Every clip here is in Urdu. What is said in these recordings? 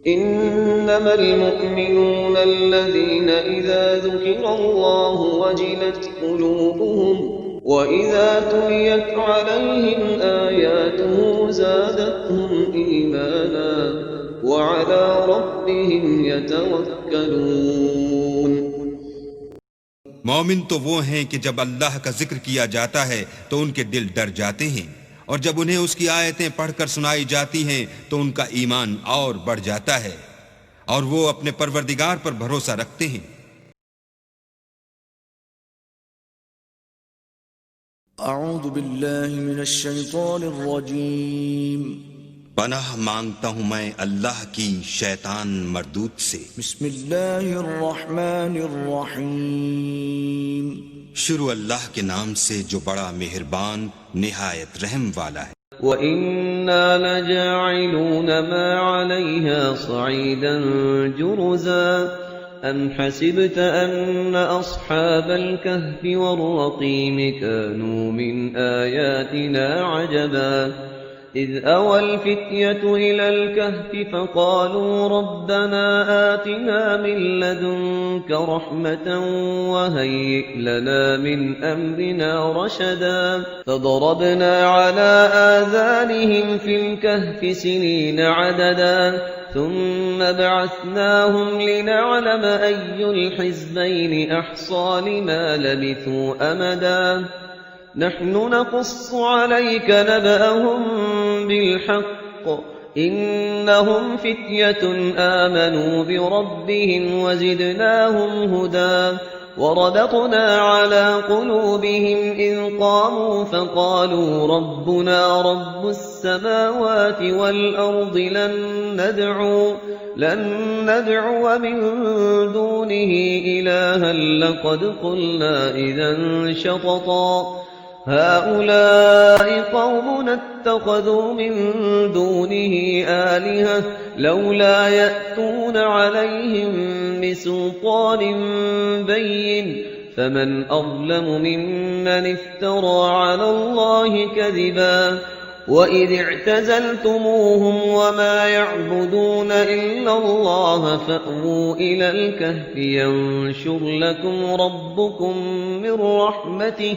إنما المؤمنون الذين إذا ذكر الله وجلت قلوبهم وإذا تليت عليهم آياته زادتهم إيمانا وعلى ربهم يتوكلون۔ مومن تو وہ ہیں کہ جب اللہ کا ذکر کیا جاتا ہے تو ان کے دل ڈر جاتے ہیں، اور جب انہیں اس کی آیتیں پڑھ کر سنائی جاتی ہیں تو ان کا ایمان اور بڑھ جاتا ہے، اور وہ اپنے پروردگار پر بھروسہ رکھتے ہیں۔ اعوذ باللہ من الشیطان الرجیم، پناہ مانگتا ہوں میں اللہ کی شیطان مردود سے۔ بسم اللہ الرحمن الرحیم، شروع اللہ کے نام سے جو بڑا مہربان نہایت رحم والا ہے۔ وَإِنَّا لَجَاعِلُونَ مَا عَلَيْهَا صَعِيدًا جُرُزًا أَمْ حَسِبْتَ أَنَّ أَصْحَابَ الْكَهْفِ وَالرَّقِيمِ كَانُوا مِنْ آيَاتِنَا عَجَبًا إِذْ أَوَى الْفِتْيَةُ إِلَى الْكَهْفِ فَقَالُوا رَبَّنَا آتِنَا مِن لَّدُنكَ رَحْمَةً وَهَيِّئْ لَنَا مِنْ أَمْرِنَا رَشَدًا فَضَرَبْنَا عَلَى آذَانِهِمْ فِي الْكَهْفِ سِنِينَ عَدَدًا ثُمَّ بَعَثْنَاهُمْ لِنَعْلَمَ أَيُّ الْحِزْبَيْنِ أَحْصَىٰ لِمَا لَبِثُوا أَمَدًا نحن نقص عليك نبأهم بالحق إنهم فتية آمنوا بربهم وزدناهم هدى وربطنا على قلوبهم إذ قاموا فقالوا ربنا رب السماوات والأرض لن ندعو من دونه إلها لقد قلنا إذا شططا هؤلاء قومنا اتخذوا من دونه آلهة لولا يأتون عليهم بسلطان بين فمن أظلم ممن افترى على الله كذبا وَإِذِ اعْتَزَلْتُمُوهُمْ وَمَا يَعْبُدُونَ إِلَّا اللَّهَ فَأْوُوا إِلَى الْكَهْفِ يَنشُرْ لَكُمْ رَبُّكُمْ مِنْ رَحْمَتِهِ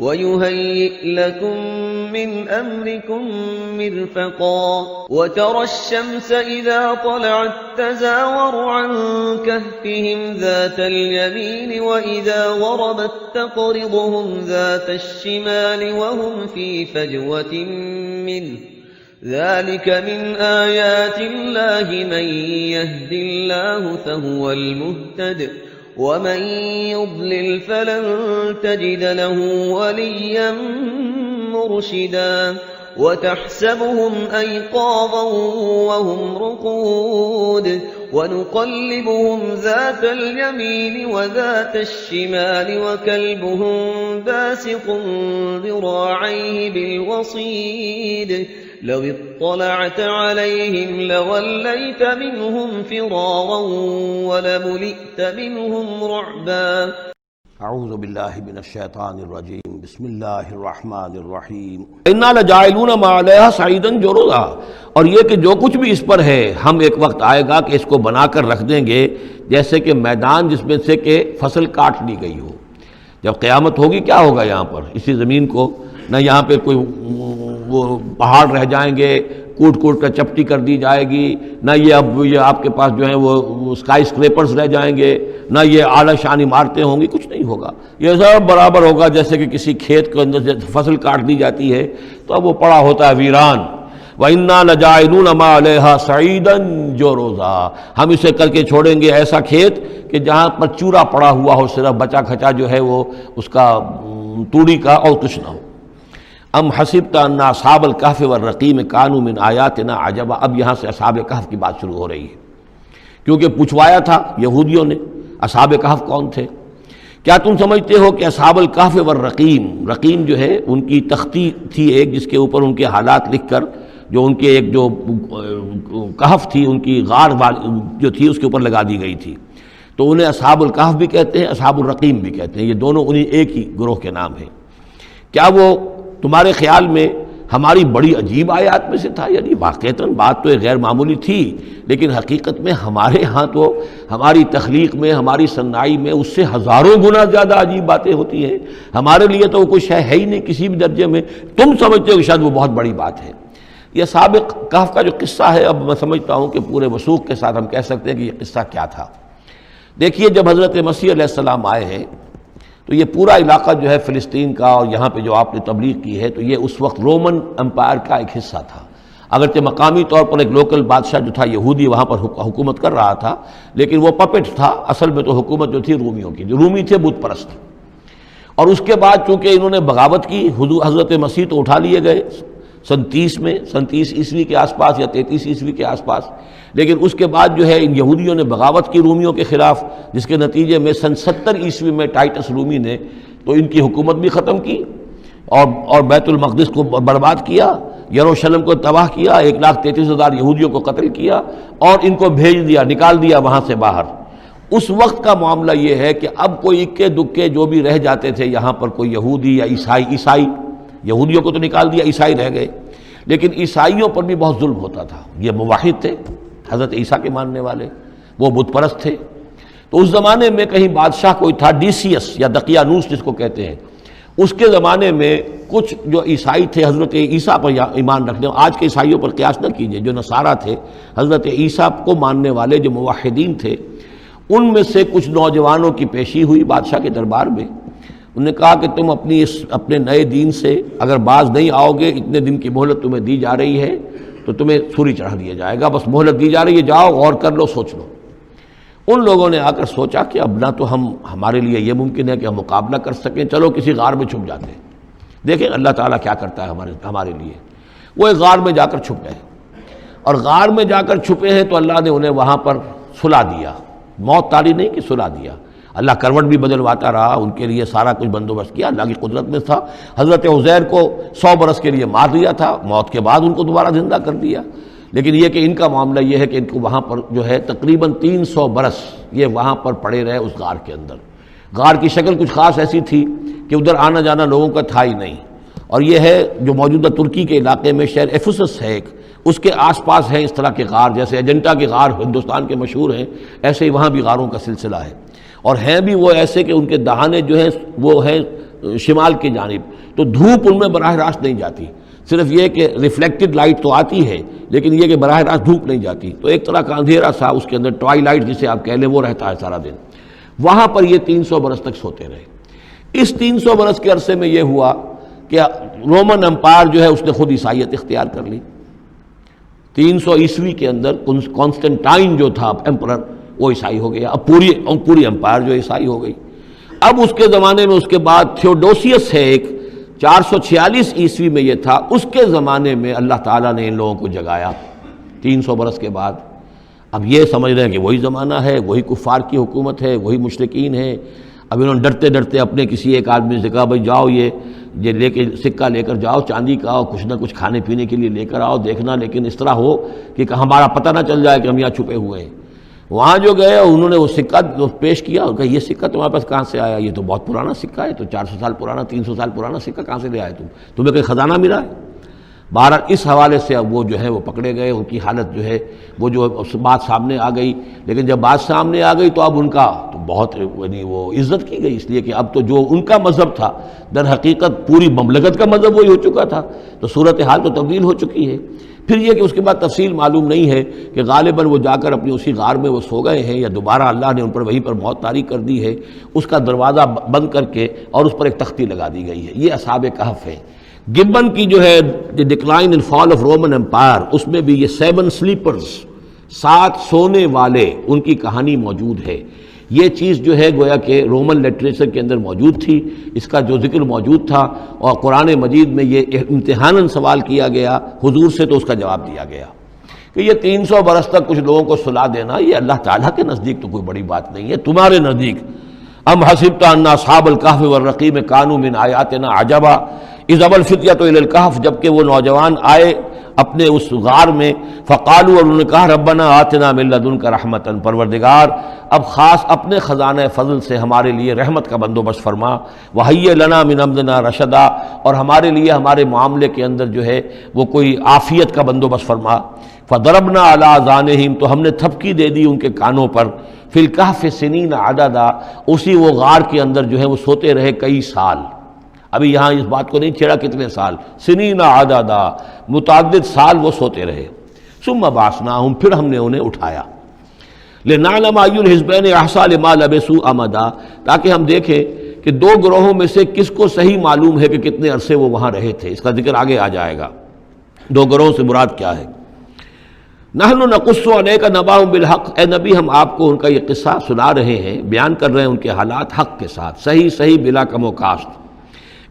وَيُهَيِّئْ لَكُمْ مِنْ أَمْرِكُمْ مِرْفَقًا وَتَرَى الشَّمْسَ إِذَا طَلَعَتْ تَزَاوَرُ عَنْ كَهْفِهِمْ ذَاتَ الْيَمِينِ وَإِذَا غَرَبَتْ تَقْرِضُهُمْ ذَاتَ الشِّمَالِ وَهُمْ فِي فَجْوَةٍ منه ذلك من آيات الله من يهد الله فهو المهتد ومن يضلل فلن تجد له وليا مرشدا وتحسبهم أيقاظا وهم رقود ونقلبهم ذات اليمين وذات الشمال وكلبهم باسط ذراعيه بالوصيد لو اطلعت عليهم لوليت منهم فرارا ولملئت منهم رعبا۔ اعوذ باللہ من الشیطان الرجیم، بسم اللہ الرحمن الرحیم۔ انا لجاعلون ما علیہا صعیدا جرزا، اور یہ کہ جو کچھ بھی اس پر ہے ہم ایک وقت آئے گا کہ اس کو بنا کر رکھ دیں گے جیسے کہ میدان جس میں سے کہ فصل کاٹ لی گئی ہو۔ جب قیامت ہوگی کیا ہوگا یہاں پر اسی زمین کو؟ نہ یہاں پہ کوئی وہ پہاڑ رہ جائیں گے، کوٹ کوٹ کر چپٹی کر دی جائے گی، نہ یہ آپ کے پاس جو ہیں وہ اسکائی اسکریپرز رہ جائیں گے، نہ یہ اعلیٰ شان عمارتیں ہوں گی، کچھ نہیں ہوگا۔ یہ سب برابر ہوگا جیسے کہ کسی کھیت کے اندر سے فصل کاٹ دی جاتی ہے تو اب وہ پڑا ہوتا ہے ویران۔ وَإِنَّا لَجَاعِلُونَ مَا عَلَيْهَا صَعِيدًا جُرُزًا، ہم اسے کر کے چھوڑیں گے ایسا کھیت کہ جہاں پر چورا پڑا ہوا ہو، صرف بچا کھچا جو ہے وہ اس کا توڑی کا اور کچھ نہ ہو۔ ام حسبت ان اصحاب الکہف والرقیم کانوا من آیاتنا عجبا، اب یہاں سے اصحاب کہف کی بات شروع ہو رہی ہے، کیونکہ پوچھوایا تھا یہودیوں نے اصحاب کہف کون تھے۔ کیا تم سمجھتے ہو کہ اصحاب الکہف والرقیم، رقیم جو ہے ان کی تختی تھی ایک جس کے اوپر ان کے حالات لکھ کر، جو ان کے ایک جو کہف تھی ان کی غار جو تھی اس کے اوپر لگا دی گئی تھی، تو انہیں اصحاب الکہف بھی کہتے ہیں، اصحاب الرقیم بھی کہتے ہیں، یہ دونوں انہیں ایک ہی گروہ کے نام ہیں۔ کیا وہ تمہارے خیال میں ہماری بڑی عجیب آیات میں سے تھا، یعنی واقعتاً بات تو ایک غیر معمولی تھی، لیکن حقیقت میں ہمارے ہاں تو ہماری تخلیق میں، ہماری صنائی میں اس سے ہزاروں گنا زیادہ عجیب باتیں ہوتی ہیں، ہمارے لیے تو وہ کچھ ہے ہی نہیں کسی بھی درجے میں، تم سمجھتے ہو کہ شاید وہ بہت بڑی بات ہے۔ یہ سابق کہف کا جو قصہ ہے، اب میں سمجھتا ہوں کہ پورے وثوق کے ساتھ ہم کہہ سکتے ہیں کہ یہ قصہ کیا تھا۔ دیکھیے جب حضرت مسیح علیہ السلام آئے ہیں تو یہ پورا علاقہ جو ہے فلسطین کا، اور یہاں پہ جو آپ نے تبلیغ کی ہے، تو یہ اس وقت رومن امپائر کا ایک حصہ تھا۔ اگرچہ مقامی طور پر ایک لوکل بادشاہ جو تھا یہودی وہاں پر حکومت کر رہا تھا، لیکن وہ پپٹ تھا، اصل میں تو حکومت جو تھی رومیوں کی، جو رومی تھے بت پرست۔ اور اس کے بعد چونکہ انہوں نے بغاوت کی، حضرت مسیح تو اٹھا لیے گئے سن 30 عیسوی کے آس پاس یا 33 عیسوی کے آس پاس، لیکن اس کے بعد جو ہے ان یہودیوں نے بغاوت کی رومیوں کے خلاف، جس کے نتیجے میں سن 70 عیسوی میں ٹائٹس رومی نے تو ان کی حکومت بھی ختم کی اور بیت المقدس کو برباد کیا، یروشلم کو تباہ کیا، 1,33,000 یہودیوں کو قتل کیا اور ان کو بھیج دیا، نکال دیا وہاں سے باہر۔ اس وقت کا معاملہ یہ ہے کہ اب کوئی اکے دکے جو بھی رہ جاتے تھے یہاں پر، کوئی یہودی یا عیسائی، یہودیوں کو تو نکال دیا، عیسائی رہ گئے، لیکن عیسائیوں پر بھی بہت ظلم ہوتا تھا۔ یہ موحد تھے، حضرت عیسیٰ کے ماننے والے، وہ بت پرست تھے۔ تو اس زمانے میں کہیں بادشاہ کوئی تھا، ڈیسیس یا دقیانوس جس کو کہتے ہیں، اس کے زمانے میں کچھ جو عیسائی تھے حضرت عیسیٰ پر ایمان رکھنے، آج کے عیسائیوں پر قیاس نہ کیجئے، جو نصارہ تھے حضرت عیسیٰ کو ماننے والے جو موحدین تھے، ان میں سے کچھ نوجوانوں کی پیشی ہوئی بادشاہ کے دربار میں۔ انہوں نے کہا کہ تم اپنے نئے دین سے اگر باز نہیں آؤ گے، اتنے دن کی مہلت تمہیں دی جا رہی ہے تو تمہیں سولی چڑھا دیا جائے گا، بس مہلت دی جا رہی ہے، جاؤ غور کر لو، سوچ لو۔ ان لوگوں نے آ کر سوچا کہ اب نہ تو ہمارے لیے یہ ممکن ہے کہ ہم مقابلہ کر سکیں، چلو کسی غار میں چھپ جاتے ہیں، دیکھیں اللہ تعالیٰ کیا کرتا ہے ہمارے لیے۔ وہ ایک غار میں جا کر چھپ گئے، اور غار میں جا کر چھپے ہیں تو اللہ نے انہیں وہاں پر سلا دیا، موت تاری نہیں کہ سلا دیا۔ اللہ کروٹ بھی بدلواتا رہا، ان کے لیے سارا کچھ بندوبست کیا، اللہ کی قدرت میں تھا۔ حضرت عزیر کو 100 برس کے لیے مار دیا تھا، موت کے بعد ان کو دوبارہ زندہ کر دیا۔ لیکن یہ کہ ان کا معاملہ یہ ہے کہ ان کو وہاں پر جو ہے تقریباً 300 برس یہ وہاں پر پڑے رہے اس غار کے اندر۔ غار کی شکل کچھ خاص ایسی تھی کہ ادھر آنا جانا لوگوں کا تھا ہی نہیں، اور یہ ہے جو موجودہ ترکی کے علاقے میں شہر ایفسس ہے ایک، اس کے آس پاس ہیں اس طرح کے غار، جیسے اجنٹا کے غار ہندوستان کے مشہور ہیں، ایسے ہی وہاں بھی غاروں کا سلسلہ ہے، اور ہیں بھی وہ ایسے کہ ان کے دہانے جو ہیں وہ ہیں شمال کی جانب، تو دھوپ ان میں براہ راست نہیں جاتی، صرف یہ کہ ریفلیکٹڈ لائٹ تو آتی ہے، لیکن یہ کہ براہ راست دھوپ نہیں جاتی، تو ایک طرح کا اندھیرا سا اس کے اندر، ٹوائی لائٹ جسے آپ کہہ لیں، وہ رہتا ہے سارا دن۔ وہاں پر یہ 300 برس تک سوتے رہے۔ اس 300 برس کے عرصے میں یہ ہوا کہ رومن امپائر جو ہے اس نے خود عیسائیت اختیار کر لی۔ 300 عیسوی کے اندر کانسٹنٹائن جو تھا ایمپرر، وہ عیسائی ہو گیا، اب پوری امپائر جو عیسائی ہو گئی۔ اب اس کے زمانے میں اس کے بعد تھیوڈوسیس ہے ایک، 446 عیسوی میں یہ تھا، اس کے زمانے میں اللہ تعالیٰ نے ان لوگوں کو جگایا 300 برس کے بعد۔ اب یہ سمجھ رہے ہیں کہ وہی زمانہ ہے، وہی کفار کی حکومت ہے، وہی مشرکین ہے۔ اب انہوں نے ڈرتے ڈرتے اپنے کسی ایک آدمی سے کہا بھائی جاؤ یہ لے کے سکہ لے کر جاؤ چاندی کا، اور کچھ نہ کچھ کھانے پینے کے لیے لے کر آؤ، دیکھنا لیکن اس طرح ہو کہ ہمارا پتہ نہ چل جائے کہ ہم یہاں چھپے ہوئے ہیں۔ وہاں جو گئے انہوں نے وہ سکہ پیش کیا اور کہا یہ سکہ تمہارے پاس کہاں سے آیا؟ یہ تو بہت پرانا سکہ ہے، تو 400 سال پرانا، 300 سال پرانا سکہ کہاں سے لے آئے تمہیں کوئی خزانہ ملا ہے؟ بہرحال اس حوالے سے اب وہ جو ہے وہ پکڑے گئے، ان کی حالت جو ہے وہ جو بات سامنے آ گئی۔ لیکن جب بات سامنے آ گئی تو اب ان کا تو بہت یعنی وہ عزت کی گئی، اس لیے کہ اب تو جو ان کا مذہب تھا در حقیقت پوری مملکت کا مذہب وہی ہو چکا تھا، تو صورتحال تو تبدیل ہو چکی ہے۔ پھر یہ کہ اس کے بعد تفصیل معلوم نہیں ہے کہ غالباً وہ جا کر اپنی اسی غار میں وہ سو گئے ہیں، یا دوبارہ اللہ نے ان پر وہیں پر موت طاری کر دی ہے، اس کا دروازہ بند کر کے اور اس پر ایک تختی لگا دی گئی ہے۔ یہ اصحاب کہف ہے۔ گبن کی جو ہے the decline and fall of Roman empire, اس میں بھی یہ 7 سلیپرز، 7 سونے والے، ان کی کہانی موجود ہے۔ یہ چیز جو ہے گویا کہ رومن لٹریچر کے اندر موجود تھی، اس کا جو ذکر موجود تھا، اور قرآن مجید میں یہ امتحاناً سوال کیا گیا حضور سے، تو اس کا جواب دیا گیا کہ یہ 300 برس تک کچھ لوگوں کو سلا دینا یہ اللہ تعالیٰ کے نزدیک تو کوئی بڑی بات نہیں ہے، تمہارے نزدیک ام حسبت ان اصحاب الکہف والرقیم کانوا من آیاتنا عجبا اذ ابى الفتیۃ الی الکہف، جب کہ وہ نوجوان آئے اپنے اس غار میں، فقالوا، اور انہوں نے کہا ربنا آتنا من لدنک رحمتا، پروردگار اب خاص اپنے خزانہ فضل سے ہمارے لیے رحمت کا بندوبست فرما، وہیئ لنا من امرنا رشدا، اور ہمارے لیے ہمارے معاملے کے اندر جو ہے وہ کوئی عافیت کا بندوبست فرما۔ فضربنا علی آذانہم، تو ہم نے تھپکی دے دی ان کے کانوں پر، فی الکہف سنین عددا، اسی وہ غار کے اندر جو ہے وہ سوتے رہے کئی سال۔ ابھی یہاں اس بات کو نہیں چھیڑا کتنے سال، سنین عددا، متعدد سال وہ سوتے رہے۔ ثم بعثناہم، پھر ہم نے انہیں اٹھایا، لنعلم ای الحزبین احصیٰ لما لبثوا امدا، تاکہ ہم دیکھیں کہ دو گروہوں میں سے کس کو صحیح معلوم ہے کہ کتنے عرصے وہ وہاں رہے تھے۔ اس کا ذکر آگے آ جائے گا، دو گروہوں سے مراد کیا ہے۔ نحن نقص علیک نبأہم بالحق، اے نبی ہم آپ کو ان کا یہ قصہ سنا رہے ہیں، بیان کر رہے ہیں ان کے حالات حق کے ساتھ، صحیح بلا کم و کاسٹ۔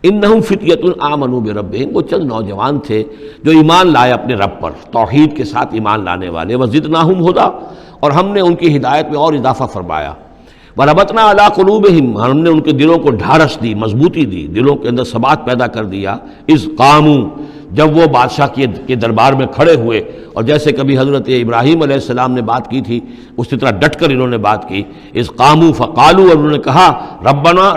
انہم فتیۃ آمنوا بربہم، وہ چند نوجوان تھے جو ایمان لائے اپنے رب پر، توحید کے ساتھ ایمان لانے والے، وزدناہم ہدی، اور ہم نے ان کی ہدایت میں اور اضافہ فرمایا، وربطنا علی قلوبہم، ہم نے ان کے دلوں کو ڈھارس دی، مضبوطی دی، دلوں کے اندر ثبات پیدا کر دیا، اذ قاموا، جب وہ بادشاہ کے دربار میں کھڑے ہوئے، اور جیسے کبھی حضرت ابراہیم علیہ السلام نے بات کی تھی اسی طرح ڈٹ کر انہوں نے بات کی، اذ قاموا فقالوا، اور انہوں نے کہا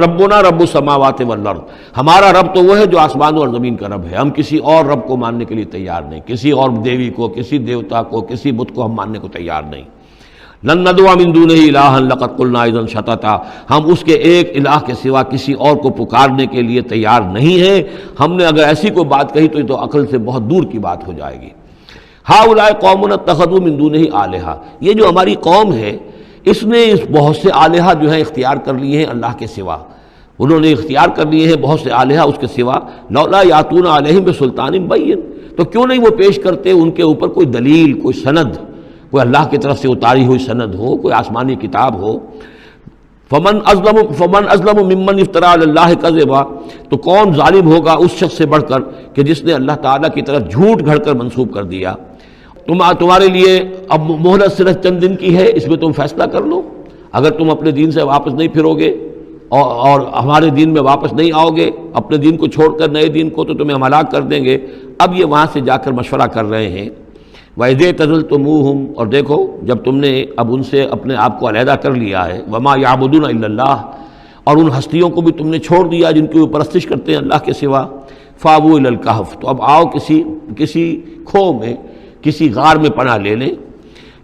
ربنا رب السماوات والارض، ہمارا رب تو وہ ہے جو آسمانوں اور زمین کا رب ہے، ہم کسی اور رب کو ماننے کے لیے تیار نہیں، کسی اور دیوی کو، کسی دیوتا کو، کسی بت کو ہم ماننے کو تیار نہیں۔ لن ندعو من دونہ الہا لقد قلنا اذا شططا، ہم اس کے ایک الہ کے سوا کسی اور کو پکارنے کے لیے تیار نہیں ہیں، ہم نے اگر ایسی کوئی بات کہی تو یہ تو عقل سے بہت دور کی بات ہو جائے گی۔ ہؤلاء قوم اتخذوا من دونہ آلہہ، یہ جو ہماری قوم ہے اس نے اس بہت سے آلہہ جو ہیں اختیار کر لیے ہیں اللہ کے سوا، انہوں نے اختیار کر لیے ہیں بہت سے آلہہ اس کے سوا، لولا یاتون علیہم بسلطان بین، تو کیوں نہیں وہ پیش کرتے ان کے اوپر کوئی دلیل، کوئی سند، کوئی اللہ کی طرف سے اتاری ہوئی سند ہو، کوئی آسمانی کتاب ہو۔ فمن ازلم ممن افترا علی اللہ کذبا، تو کون ظالم ہوگا اس شخص سے بڑھ کر کہ جس نے اللہ تعالیٰ کی طرف جھوٹ گھڑ کر منسوب کر دیا۔ تمہارے لیے اب مہلت صرف چند دن کی ہے، اس میں تم فیصلہ کر لو، اگر تم اپنے دین سے واپس نہیں پھرو گے اور ہمارے دین میں واپس نہیں آؤ گے، اپنے دین کو چھوڑ کر نئے دین کو، تو تمہیں ہم ہلاک کر دیں گے۔ اب یہ وہاں سے جا کر مشورہ کر رہے ہیں، وَإِذْ اعْتَزَلْتُمُوهُمْ، اور دیکھو جب تم نے اب ان سے اپنے آپ کو علیحدہ کر لیا ہے، وَمَا يَعْبُدُونَ إِلَّا اللَّهِ، اور ان ہستیوں کو بھی تم نے چھوڑ دیا جن کی وہ پرستش کرتے ہیں اللہ کے سوا، فَآوُوا إِلَى الْكَهْفِ، تو اب آؤ کسی کھو میں، کسی غار میں پناہ لے لیں،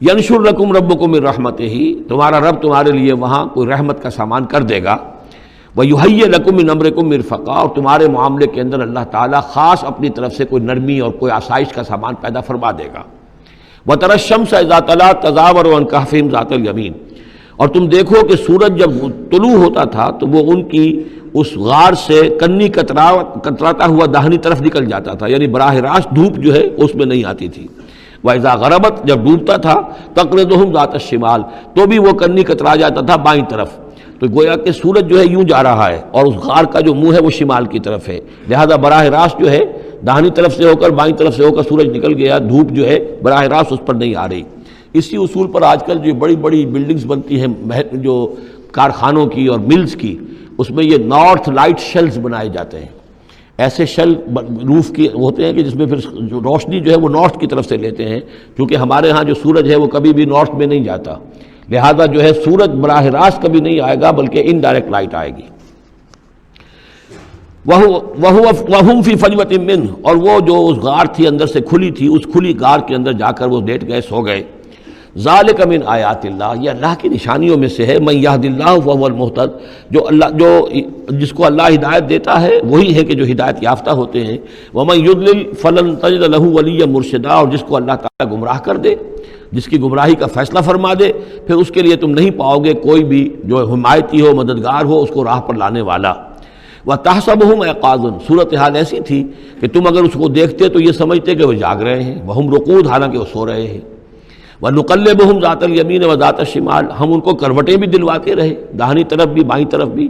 يَنشُرْ لَكُمْ رَبُّكُمْ مِنْ رَحْمَتِهِ، تمہارا رب تمہارے لیے وہاں کوئی رحمت کا سامان کر دے گا، وَيُهَيِّئْ لَكُم مِّنْ أَمْرِكُم مِّرْفَقًا، اور تمہارے معاملے کے اندر اللہ تعالیٰ خاص اپنی طرف سے کوئی نرمی اور کوئی آسائش کا سامان پیدا فرما دے گا۔ وَتَرَى الشَّمْسَ إِذَا طَلَعَت تَزَاوَرُ عَنْ كَهْفِهِمْ ذَاتَ الْيَمِينِ، اور تم دیکھو کہ سورج جب طلوع ہوتا تھا تو وہ ان کی اس غار سے کنی کتراتا ہوا داہنی طرف نکل جاتا تھا، یعنی براہ راست دھوپ جو ہے اس میں نہیں آتی تھی۔ وَإِذَا غَرَبَتْ، جب ڈوبتا تھا، تَقْرِضُهُمْ ذَاتَ الشِّمَالِ، تو بھی وہ کنی کترا جاتا تھا بائیں طرف، تو گویا کہ سورج جو ہے یوں جا رہا ہے اور اس غار کا جو منہ ہے وہ شمال کی طرف ہے، لہذا براہ راست جو ہے داہنی طرف سے ہو کر بائیں طرف سے ہو کر سورج نکل گیا، دھوپ جو ہے براہ راست اس پر نہیں آ رہی۔ اسی اصول پر آج کل جو بڑی بڑی بلڈنگز بنتی ہیں جو کارخانوں کی اور ملز کی، اس میں یہ نارتھ لائٹ شیلز بنائے جاتے ہیں، ایسے شیل روف کی ہوتے ہیں کہ جس میں پھر جو روشنی جو ہے وہ نارتھ کی طرف سے لیتے ہیں، کیونکہ ہمارے ہاں جو سورج ہے وہ کبھی بھی نارتھ میں نہیں جاتا، لہذا جو ہے سورج براہ راست کبھی نہیں آئے گا بلکہ انڈائریکٹ لائٹ آئے گی۔ وَهُمْ فِي فَجْوَةٍ مِّنْهُ، اور وہ جو اس غار تھی اندر سے کھلی تھی، اس کھلی غار کے اندر جا کر وہ لیٹ گئے، سو گئے۔ ذَلِكَ مِنْ آیَاتِ اللَّهِ، یہ اللہ کی نشانیوں میں سے ہے، مَن يَهْدِ اللَّهُ فَهُوَ الْمُهْتَدِ، جس کو اللہ ہدایت دیتا ہے وہی ہے کہ جو ہدایت یافتہ ہوتے ہیں، وَمَن يُضْلِلْ فَلَن تَجِدَ لَهُ وَلِيًّا مُرْشِدًا، اور جس کو اللہ تعالیٰ گمراہ کر دے، جس کی گمراہی کا فیصلہ فرما دے، پھر اس کے لیے تم نہیں پاؤ گے کوئی بھی جو حمایتی ہو، مددگار ہو، اس کو راہ پر لانے والا۔ وَتَحْسَبُهُمْ أَيْقَاظًا، صورتحال ایسی تھی کہ تم اگر اس کو دیکھتے تو یہ سمجھتے کہ وہ جاگ رہے ہیں، وَهُمْ رُقُودٌ، حالانکہ وہ سو رہے ہیں۔ وَنُقَلِّبُهُمْ ذَاتَ الْيَمِينِ وَذَاتَ الشِّمَالِ، ہم ان کو کروٹیں بھی دلواتے رہے، داہنی طرف بھی بائیں طرف بھی،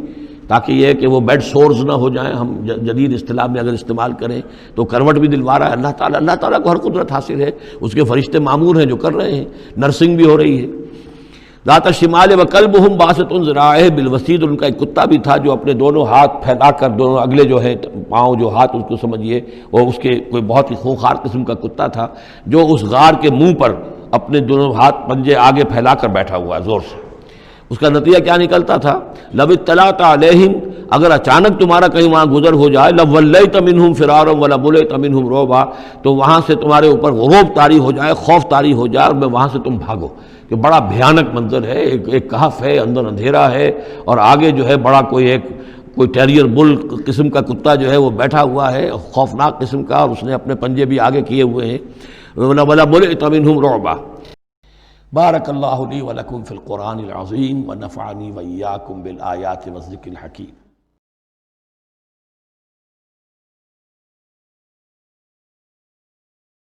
تاکہ یہ کہ وہ بیڈ سورز نہ ہو جائیں، ہم جدید اصطلاح میں اگر استعمال کریں تو کروٹ بھی دلوا رہا ہے اللہ تعالیٰ۔ اللہ تعالیٰ کو ہر قدرت حاصل ہے، اس کے فرشتے معمور ہیں جو کر رہے ہیں، نرسنگ بھی ہو رہی ہے۔ ذات الشمال وکلبہم باسط ذراعیہ بالوسید، ان کا ایک کتا بھی تھا جو اپنے دونوں ہاتھ پھیلا کر، دونوں اگلے جو ہے پاؤں جو ہاتھ اس کو سمجھیے، اور اس کے کوئی بہت ہی خونخوار قسم کا کتا تھا جو اس غار کے منہ پر اپنے دونوں ہاتھ پنجے آگے پھیلا کر بیٹھا ہوا ہے زور سے۔ اس کا نتیجہ کیا نکلتا تھا؟ لو اطلعت علیہم، اگر اچانک تمہارا کہیں وہاں گزر ہو جائے، لولیت منہم فرارا ولملیت منہم رعبا، تو وہاں سے تمہارے اوپر رعب طاری ہو جائے، خوف طاری ہو جائے، اور میں وہاں سے تم بھاگو، کہ بڑا بھیانک منظر ہے، ایک کہف ہے، اندر اندھیرا ہے، اور آگے جو ہے بڑا کوئی ٹیریئر بل قسم کا کتا جو ہے وہ بیٹھا ہوا ہے، خوفناک قسم کا، اور اس نے اپنے پنجے بھی آگے کیے ہوئے ہیں۔ وَلَمُلِئْتَ مِنْهُمْ رُعْبًا۔ بارک اللہ لی ولکم فی القرآن العظیم ونفعنی وإیاکم بالآیات والذکر الحکیم۔